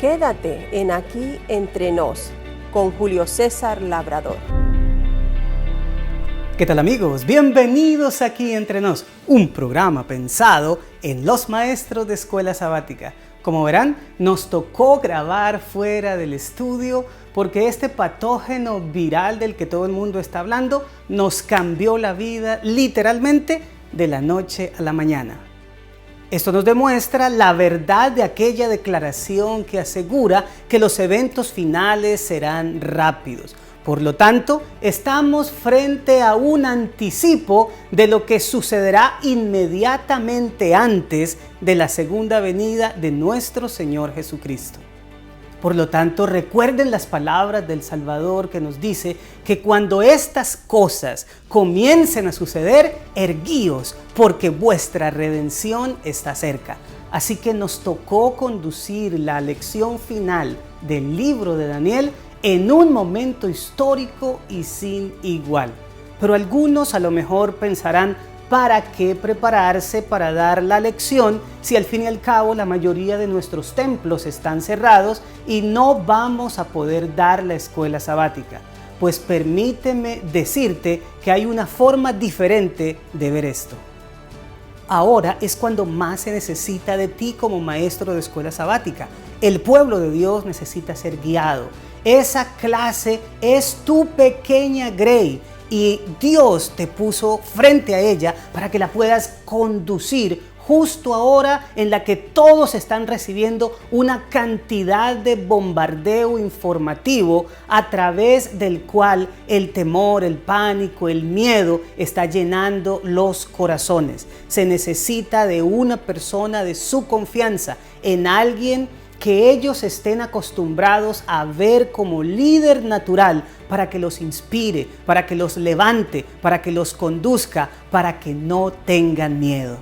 Quédate en Aquí Entre Nos con Julio César Labrador. ¿Qué tal, amigos? Bienvenidos a Aquí Entre Nos, un programa pensado en los maestros de escuela sabática. Como verán, nos tocó grabar fuera del estudio porque este patógeno viral del que todo el mundo está hablando nos cambió la vida literalmente de la noche a la mañana. Esto nos demuestra la verdad de aquella declaración que asegura que los eventos finales serán rápidos. Por lo tanto, estamos frente a un anticipo de lo que sucederá inmediatamente antes de la segunda venida de nuestro Señor Jesucristo. Por lo tanto, recuerden las palabras del Salvador que nos dice que cuando estas cosas comiencen a suceder, erguíos, porque vuestra redención está cerca. Así que nos tocó conducir la lección final del libro de Daniel en un momento histórico y sin igual. Pero algunos a lo mejor pensarán, ¿para qué prepararse para dar la lección si al fin y al cabo la mayoría de nuestros templos están cerrados y no vamos a poder dar la escuela sabática? Pues permíteme decirte que hay una forma diferente de ver esto. Ahora es cuando más se necesita de ti como maestro de escuela sabática. El pueblo de Dios necesita ser guiado. Esa clase es tu pequeña Grey y Dios te puso frente a ella para que la puedas conducir justo ahora en la que todos están recibiendo una cantidad de bombardeo informativo a través del cual el temor, el pánico, el miedo está llenando los corazones. Se necesita de una persona de su confianza, en alguien que ellos estén acostumbrados a ver como líder natural para que los inspire, para que los levante, para que los conduzca, para que no tengan miedo.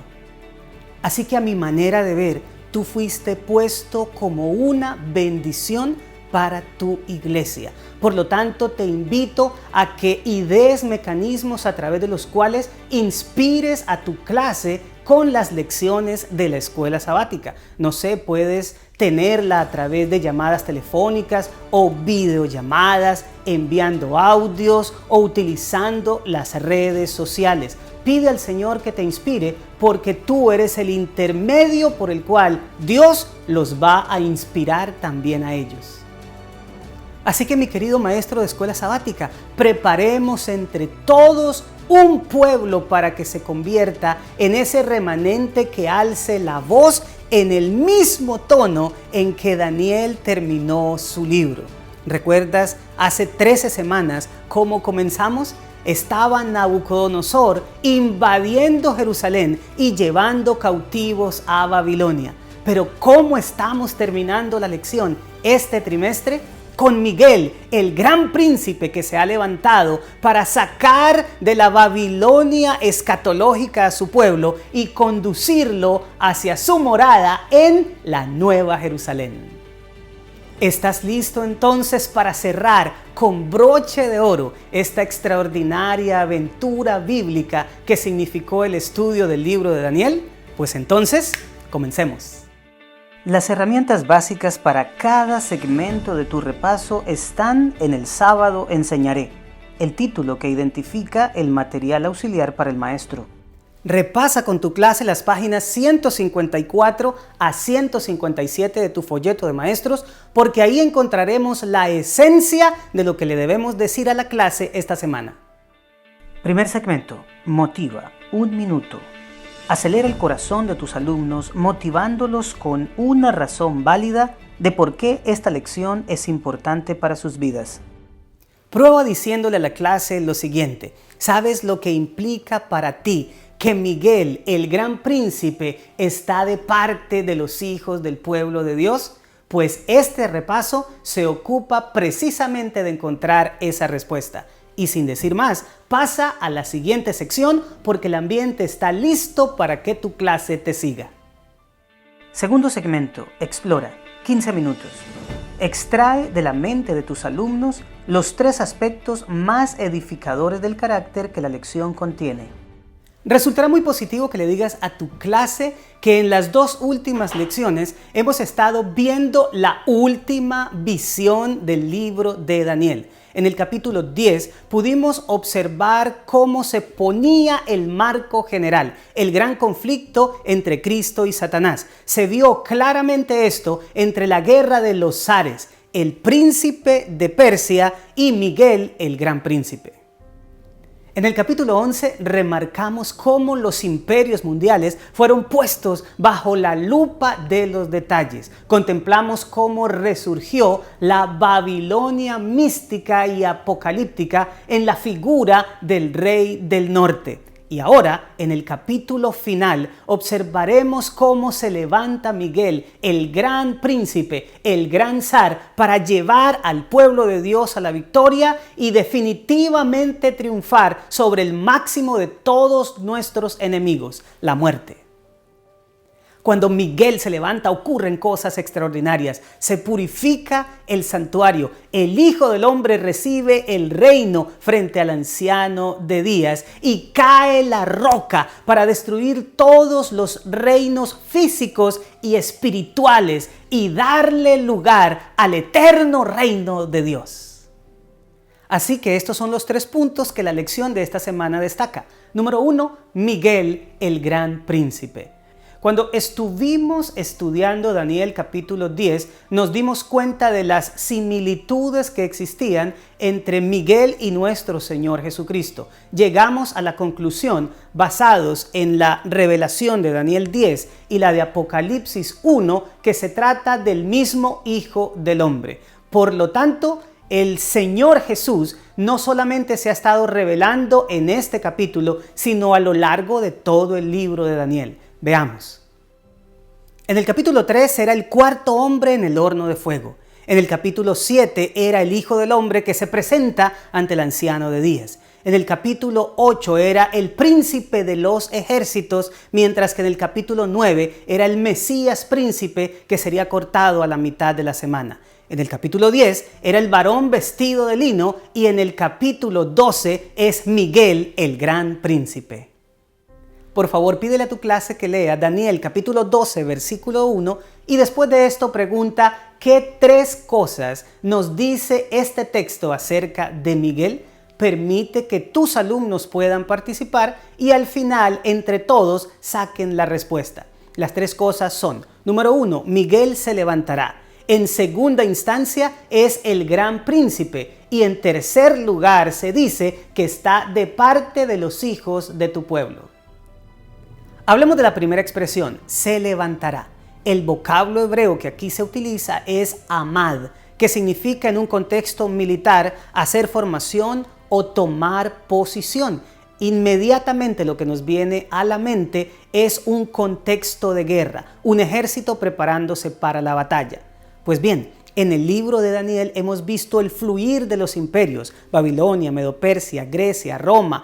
Así que a mi manera de ver, tú fuiste puesto como una bendición para tu iglesia. Por lo tanto, te invito a que idees mecanismos a través de los cuales inspires a tu clase con las lecciones de la escuela sabática. No sé, puedes tenerla a través de llamadas telefónicas o videollamadas, enviando audios o utilizando las redes sociales. Pide al Señor que te inspire porque tú eres el intermedio por el cual Dios los va a inspirar también a ellos. Así que, mi querido maestro de escuela sabática, preparemos entre todos un pueblo para que se convierta en ese remanente que alce la voz en el mismo tono en que Daniel terminó su libro. ¿Recuerdas hace 13 semanas cómo comenzamos? Estaba Nabucodonosor invadiendo Jerusalén y llevando cautivos a Babilonia. Pero ¿cómo estamos terminando la lección este trimestre? Con Miguel, el gran príncipe que se ha levantado para sacar de la Babilonia escatológica a su pueblo y conducirlo hacia su morada en la Nueva Jerusalén. ¿Estás listo entonces para cerrar con broche de oro esta extraordinaria aventura bíblica que significó el estudio del libro de Daniel? Pues entonces, comencemos. Las herramientas básicas para cada segmento de tu repaso están en El Sábado Enseñaré, el título que identifica el material auxiliar para el maestro. Repasa con tu clase las páginas 154 a 157 de tu folleto de maestros, porque ahí encontraremos la esencia de lo que le debemos decir a la clase esta semana. Primer segmento, motiva, 1 minuto. Acelera el corazón de tus alumnos motivándolos con una razón válida de por qué esta lección es importante para sus vidas. Prueba diciéndole a la clase lo siguiente: ¿sabes lo que implica para ti que Miguel, el gran príncipe, está de parte de los hijos del pueblo de Dios? Pues este repaso se ocupa precisamente de encontrar esa respuesta. Y sin decir más, pasa a la siguiente sección porque el ambiente está listo para que tu clase te siga. Segundo segmento, explora, 15 minutos. Extrae de la mente de tus alumnos los 3 aspectos más edificadores del carácter que la lección contiene. Resultará muy positivo que le digas a tu clase que en las 2 últimas lecciones hemos estado viendo la última visión del libro de Daniel. En el capítulo 10 pudimos observar cómo se ponía el marco general, el gran conflicto entre Cristo y Satanás. Se vio claramente esto entre la guerra de los zares, el príncipe de Persia y Miguel, el gran príncipe. En el capítulo 11 remarcamos cómo los imperios mundiales fueron puestos bajo la lupa de los detalles. Contemplamos cómo resurgió la Babilonia mística y apocalíptica en la figura del rey del norte. Y ahora, en el capítulo final, observaremos cómo se levanta Miguel, el gran príncipe, el gran zar, para llevar al pueblo de Dios a la victoria y definitivamente triunfar sobre el máximo de todos nuestros enemigos, la muerte. Cuando Miguel se levanta ocurren cosas extraordinarias. Se purifica el santuario. El Hijo del Hombre recibe el reino frente al anciano de días y cae la roca para destruir todos los reinos físicos y espirituales y darle lugar al eterno reino de Dios. Así que estos son los 3 puntos que la lección de esta semana destaca. Número 1, Miguel, el gran príncipe. Cuando estuvimos estudiando Daniel capítulo 10, nos dimos cuenta de las similitudes que existían entre Miguel y nuestro Señor Jesucristo. Llegamos a la conclusión, basados en la revelación de Daniel 10 y la de Apocalipsis 1, que se trata del mismo Hijo del Hombre. Por lo tanto, el Señor Jesús no solamente se ha estado revelando en este capítulo, sino a lo largo de todo el libro de Daniel. Veamos. En el capítulo 3 era el 4.º hombre en el horno de fuego. En el capítulo 7 era el Hijo del Hombre que se presenta ante el anciano de días. En el capítulo 8 era el príncipe de los ejércitos, mientras que en el capítulo 9 era el Mesías príncipe que sería cortado a la mitad de la semana. En el capítulo 10 era el varón vestido de lino y en el capítulo 12 es Miguel, el gran príncipe. Por favor, pídele a tu clase que lea Daniel capítulo 12, versículo 1 y después de esto pregunta ¿qué 3 cosas nos dice este texto acerca de Miguel? Permite que tus alumnos puedan participar y al final, entre todos, saquen la respuesta. Las 3 cosas son, número 1, Miguel se levantará. En segunda instancia es el gran príncipe y en tercer lugar se dice que está de parte de los hijos de tu pueblo. Hablemos de la primera expresión, se levantará. El vocablo hebreo que aquí se utiliza es amad, que significa en un contexto militar hacer formación o tomar posición. Inmediatamente lo que nos viene a la mente es un contexto de guerra, un ejército preparándose para la batalla. Pues bien, en el libro de Daniel hemos visto el fluir de los imperios, Babilonia, Medo-Persia, Grecia, Roma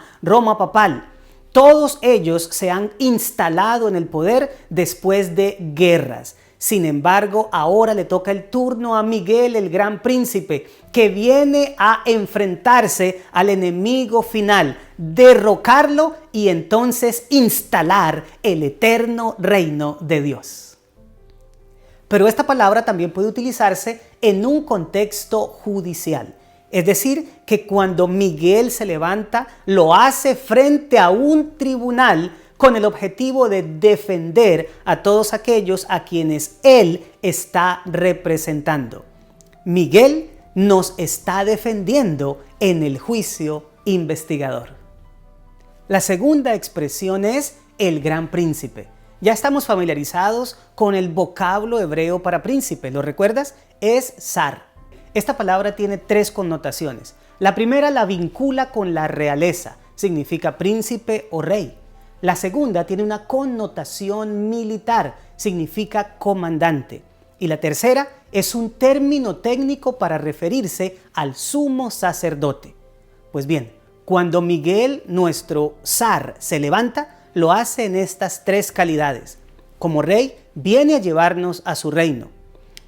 papal. Todos ellos se han instalado en el poder después de guerras. Sin embargo, ahora le toca el turno a Miguel, el gran príncipe, que viene a enfrentarse al enemigo final, derrocarlo y entonces instalar el eterno reino de Dios. Pero esta palabra también puede utilizarse en un contexto judicial. Es decir, que cuando Miguel se levanta, lo hace frente a un tribunal con el objetivo de defender a todos aquellos a quienes él está representando. Miguel nos está defendiendo en el juicio investigador. La segunda expresión es el gran príncipe. Ya estamos familiarizados con el vocablo hebreo para príncipe, ¿lo recuerdas? Es zar. Esta palabra tiene 3 connotaciones. La primera la vincula con la realeza, significa príncipe o rey. La segunda tiene una connotación militar, significa comandante. Y la tercera es un término técnico para referirse al sumo sacerdote. Pues bien, cuando Miguel, nuestro zar, se levanta, lo hace en estas 3 calidades. Como rey, viene a llevarnos a su reino.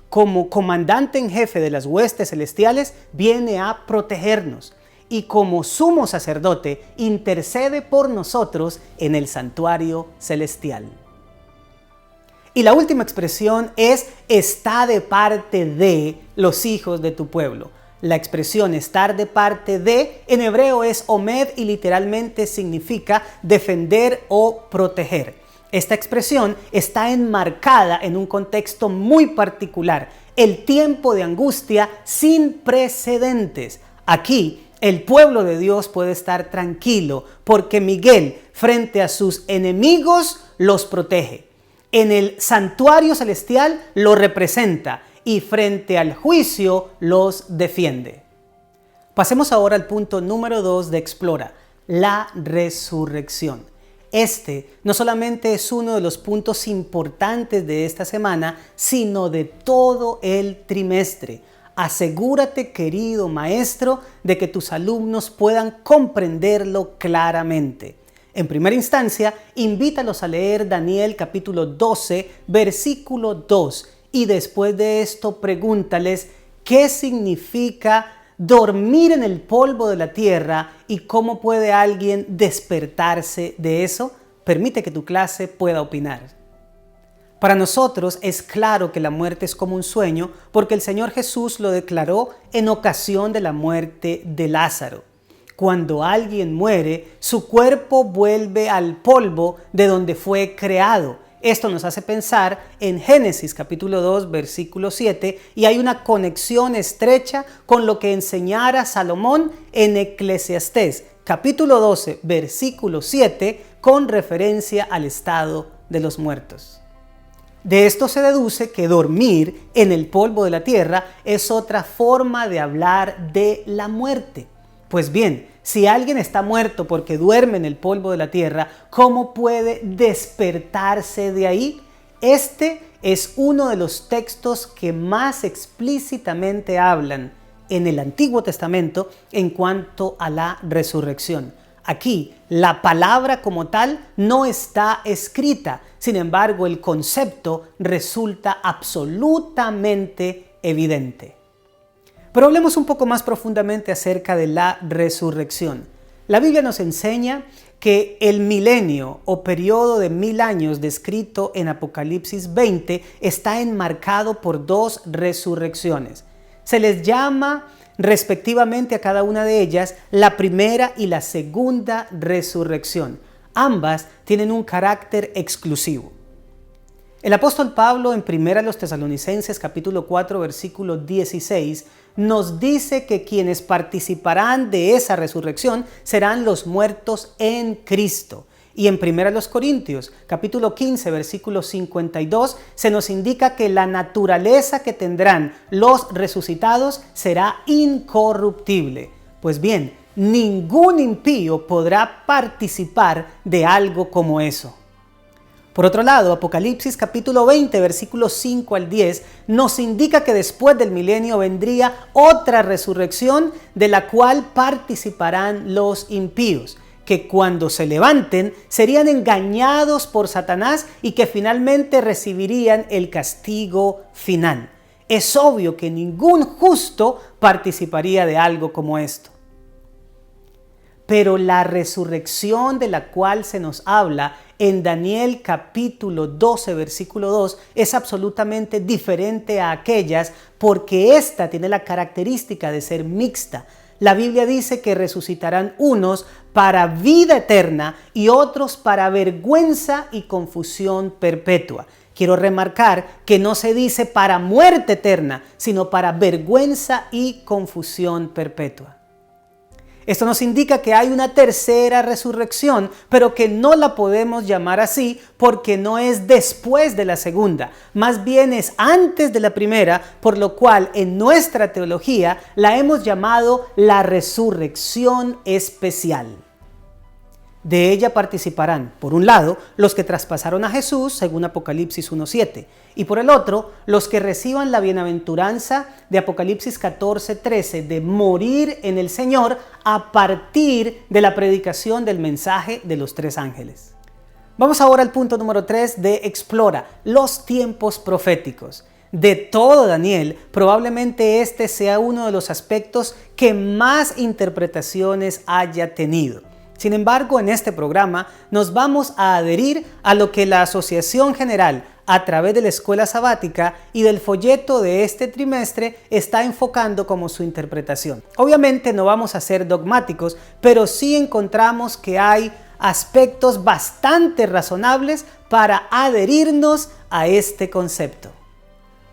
Como comandante en jefe de las huestes celestiales, viene a protegernos. y como sumo sacerdote intercede por nosotros en el santuario celestial. Y la última expresión es está de parte de los hijos de tu pueblo. La expresión estar de parte de en hebreo es omed y literalmente significa defender o proteger. Esta expresión está enmarcada en un contexto muy particular, el tiempo de angustia sin precedentes. Aquí el pueblo de Dios puede estar tranquilo porque Miguel frente a sus enemigos los protege. En el santuario celestial lo representa y frente al juicio los defiende. Pasemos ahora al punto número 2 de Explora, la resurrección. Este no solamente es uno de los puntos importantes de esta semana, sino de todo el trimestre. Asegúrate, querido maestro, de que tus alumnos puedan comprenderlo claramente. En primera instancia, invítalos a leer Daniel capítulo 12, versículo 2, y después de esto pregúntales qué significa dormir en el polvo de la tierra y cómo puede alguien despertarse de eso. Permite que tu clase pueda opinar. Para nosotros es claro que la muerte es como un sueño porque el Señor Jesús lo declaró en ocasión de la muerte de Lázaro. Cuando alguien muere, su cuerpo vuelve al polvo de donde fue creado. Esto nos hace pensar en Génesis capítulo 2, versículo 7, y hay una conexión estrecha con lo que enseñara Salomón en Eclesiastés capítulo 12, versículo 7, con referencia al estado de los muertos. De esto se deduce que dormir en el polvo de la tierra es otra forma de hablar de la muerte. Pues bien, si alguien está muerto porque duerme en el polvo de la tierra, ¿cómo puede despertarse de ahí? Este es uno de los textos que más explícitamente hablan en el Antiguo Testamento en cuanto a la resurrección. Aquí, la palabra como tal no está escrita, sin embargo, el concepto resulta absolutamente evidente. Pero hablemos un poco más profundamente acerca de la resurrección. La Biblia nos enseña que el milenio o periodo de 1000 años descrito en Apocalipsis 20 está enmarcado por dos resurrecciones. Se les llama respectivamente a cada una de ellas la primera y la segunda resurrección. Ambas tienen un carácter exclusivo. El apóstol Pablo en 1 Tesalonicenses capítulo 4 versículo 16 nos dice que quienes participarán de esa resurrección serán los muertos en Cristo. Y en 1 Corintios capítulo 15 versículo 52 se nos indica que la naturaleza que tendrán los resucitados será incorruptible. Pues bien, ningún impío podrá participar de algo como eso. Por otro lado, Apocalipsis capítulo 20, versículos 5 al 10, nos indica que después del milenio vendría otra resurrección de la cual participarán los impíos, que cuando se levanten serían engañados por Satanás y que finalmente recibirían el castigo final. Es obvio que ningún justo participaría de algo como esto. Pero la resurrección de la cual se nos habla en Daniel capítulo 12 versículo 2 es absolutamente diferente a aquellas porque esta tiene la característica de ser mixta. La Biblia dice que resucitarán unos para vida eterna y otros para vergüenza y confusión perpetua. Quiero remarcar que no se dice para muerte eterna, sino para vergüenza y confusión perpetua. Esto nos indica que hay una tercera resurrección, pero que no la podemos llamar así porque no es después de la segunda, más bien es antes de la primera, por lo cual en nuestra teología la hemos llamado la resurrección especial. De ella participarán, por un lado, los que traspasaron a Jesús, según Apocalipsis 1:7, y por el otro, los que reciban la bienaventuranza de Apocalipsis 14:13 de morir en el Señor a partir de la predicación del mensaje de los 3 ángeles. Vamos ahora al punto número 3 de Explora, los tiempos proféticos. de todo Daniel, probablemente este sea uno de los aspectos que más interpretaciones haya tenido. Sin embargo, en este programa nos vamos a adherir a lo que la Asociación General, a través de la Escuela Sabática y del folleto de este trimestre, está enfocando como su interpretación. Obviamente no vamos a ser dogmáticos, pero sí encontramos que hay aspectos bastante razonables para adherirnos a este concepto.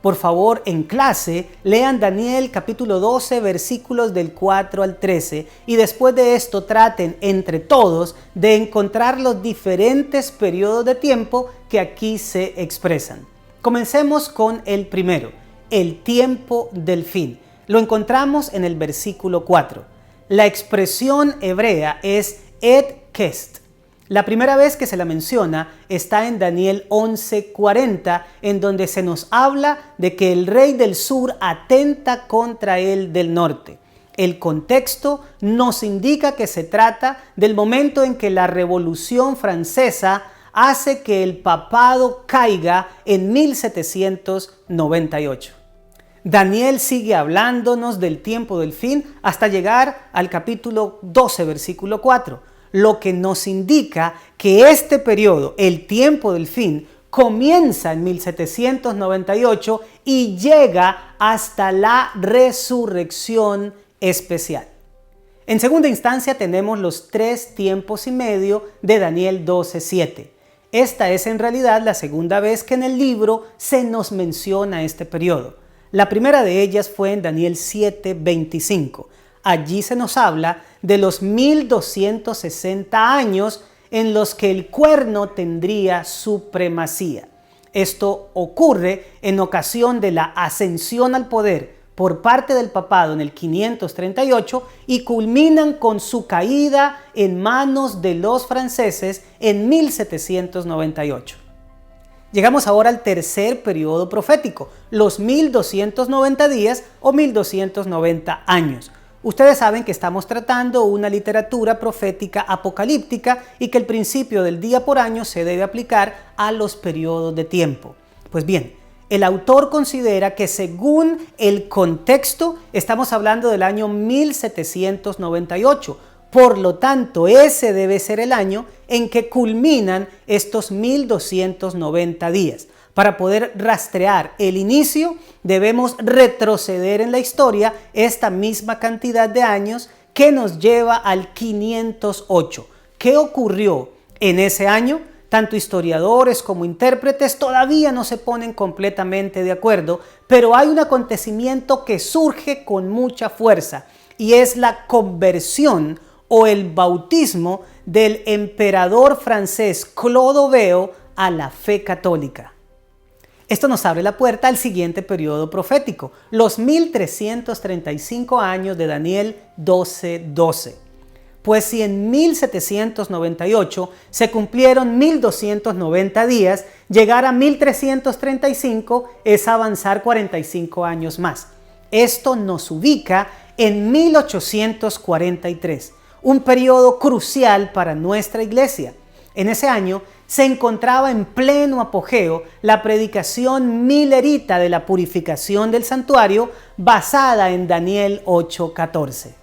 Por favor, en clase, lean Daniel capítulo 12, versículos del 4 al 13 y después de esto traten entre todos de encontrar los diferentes periodos de tiempo que aquí se expresan. Comencemos con el primero, el tiempo del fin. Lo encontramos en el versículo 4. La expresión hebrea es Ed Kest. La primera vez que se la menciona está en Daniel 11:40, en donde se nos habla de que el rey del sur atenta contra el del norte. El contexto nos indica que se trata del momento en que la Revolución Francesa hace que el papado caiga en 1798. Daniel sigue hablándonos del tiempo del fin hasta llegar al capítulo 12, versículo 4. Lo que nos indica que este periodo, el tiempo del fin, comienza en 1798 y llega hasta la resurrección especial. En segunda instancia tenemos los 3 tiempos y medio de Daniel 12:7. Esta es en realidad la segunda vez que en el libro se nos menciona este periodo. La primera de ellas fue en Daniel 7:25. Allí se nos habla de los 1260 años en los que el cuerno tendría supremacía. Esto ocurre en ocasión de la ascensión al poder por parte del papado en el 538 y culminan con su caída en manos de los franceses en 1798. Llegamos ahora al tercer periodo profético, los 1290 días o 1290 años. Ustedes saben que estamos tratando una literatura profética apocalíptica y que el principio del día por año se debe aplicar a los periodos de tiempo. Pues bien, el autor considera que según el contexto estamos hablando del año 1798. Por lo tanto, ese debe ser el año en que culminan estos 1290 días. Para poder rastrear el inicio, debemos retroceder en la historia esta misma cantidad de años que nos lleva al 508. ¿Qué ocurrió en ese año? Tanto historiadores como intérpretes todavía no se ponen completamente de acuerdo, pero hay un acontecimiento que surge con mucha fuerza y es la conversión o el bautismo del emperador francés Clodoveo a la fe católica. Esto nos abre la puerta al siguiente periodo profético, los 1335 años de Daniel 12:12. Pues si en 1798 se cumplieron 1290 días, llegar a 1335 es avanzar 45 años más. Esto nos ubica en 1843, un periodo crucial para nuestra iglesia. En ese año se encontraba en pleno apogeo la predicación milerita de la purificación del santuario basada en Daniel 8:14.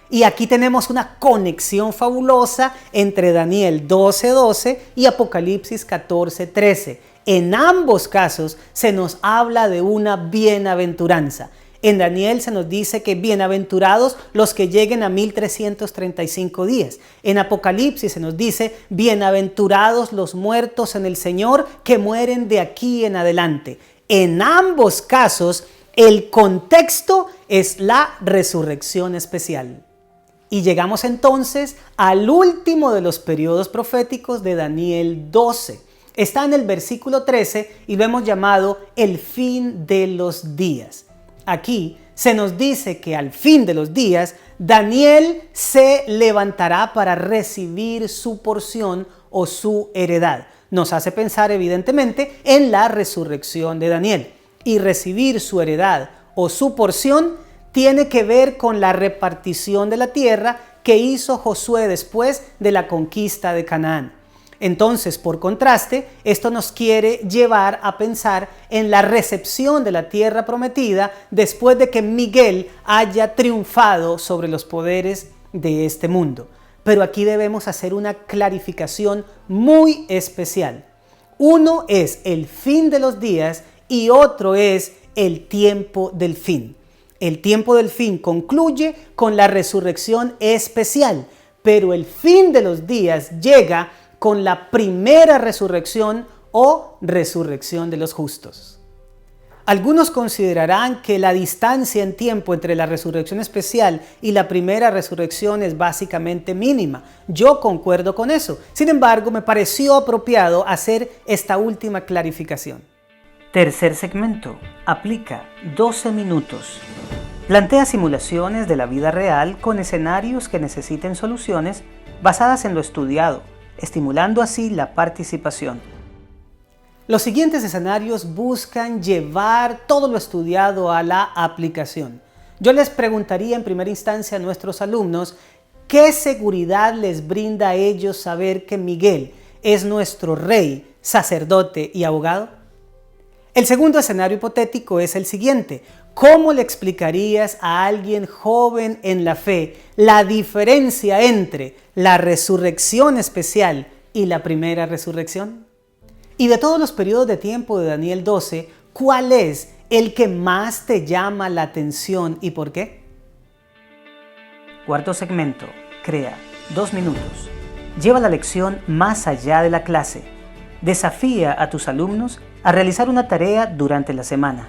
Y aquí tenemos una conexión fabulosa entre Daniel 12:12 y Apocalipsis 14:13. En ambos casos se nos habla de una bienaventuranza. En Daniel se nos dice que bienaventurados los que lleguen a 1335 días. En Apocalipsis se nos dice bienaventurados los muertos en el Señor que mueren de aquí en adelante. En ambos casos el contexto es la resurrección especial. Y llegamos entonces al último de los periodos proféticos de Daniel 12. Está en el versículo 13 y lo hemos llamado el fin de los días. Aquí se nos dice que al fin de los días, Daniel se levantará para recibir su porción o su heredad. Nos hace pensar evidentemente en la resurrección de Daniel. Y recibir su heredad o su porción tiene que ver con la repartición de la tierra que hizo Josué después de la conquista de Canaán. Entonces, por contraste, esto nos quiere llevar a pensar en la recepción de la tierra prometida después de que Miguel haya triunfado sobre los poderes de este mundo. Pero aquí debemos hacer una clarificación muy especial. Uno es el fin de los días y otro es el tiempo del fin. El tiempo del fin concluye con la resurrección especial, pero el fin de los días llega con la primera resurrección o resurrección de los justos. Algunos considerarán que la distancia en tiempo entre la resurrección especial y la primera resurrección es básicamente mínima. Yo concuerdo con eso. Sin embargo, me pareció apropiado hacer esta última clarificación. Tercer segmento. Aplica 12 minutos. Plantea simulaciones de la vida real con escenarios que necesiten soluciones basadas en lo estudiado, estimulando así la participación. Los siguientes escenarios buscan llevar todo lo estudiado a la aplicación. Yo les preguntaría en primera instancia a nuestros alumnos qué seguridad les brinda a ellos saber que Miguel es nuestro rey, sacerdote y abogado. El segundo escenario hipotético es el siguiente. ¿Cómo le explicarías a alguien joven en la fe la diferencia entre la resurrección especial y la primera resurrección? Y de todos los periodos de tiempo de Daniel 12, ¿cuál es el que más te llama la atención y por qué? Cuarto segmento. Crea 2 minutos. Lleva la lección más allá de la clase. Desafía a tus alumnos a realizar una tarea durante la semana.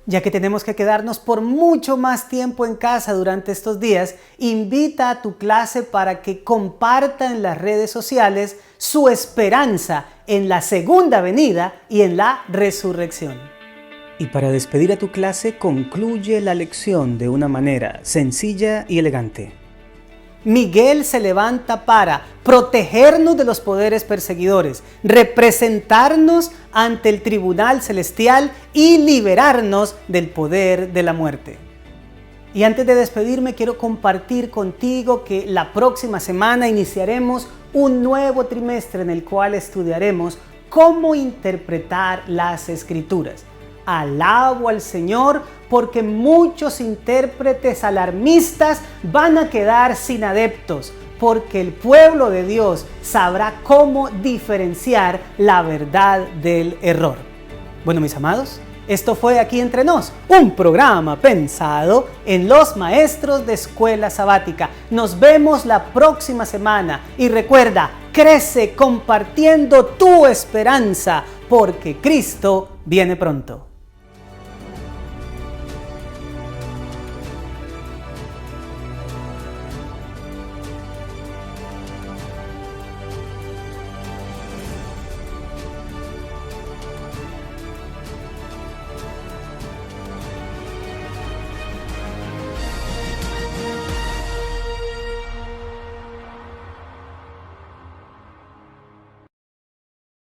Ya que tenemos que quedarnos por mucho más tiempo en casa durante estos días, invita a tu clase para que comparta en las redes sociales su esperanza en la segunda venida y en la resurrección. Y para despedir a tu clase, concluye la lección de una manera sencilla y elegante. Miguel se levanta para protegernos de los poderes perseguidores, representarnos ante el tribunal celestial y liberarnos del poder de la muerte. Y antes de despedirme, quiero compartir contigo que la próxima semana iniciaremos un nuevo trimestre en el cual estudiaremos cómo interpretar las Escrituras. Alabo al Señor porque muchos intérpretes alarmistas van a quedar sin adeptos, porque el pueblo de Dios sabrá cómo diferenciar la verdad del error. Bueno, mis amados, esto fue Aquí Entre Nos, un programa pensado en los maestros de escuela sabática. Nos vemos la próxima semana y recuerda, crece compartiendo tu esperanza, porque Cristo viene pronto.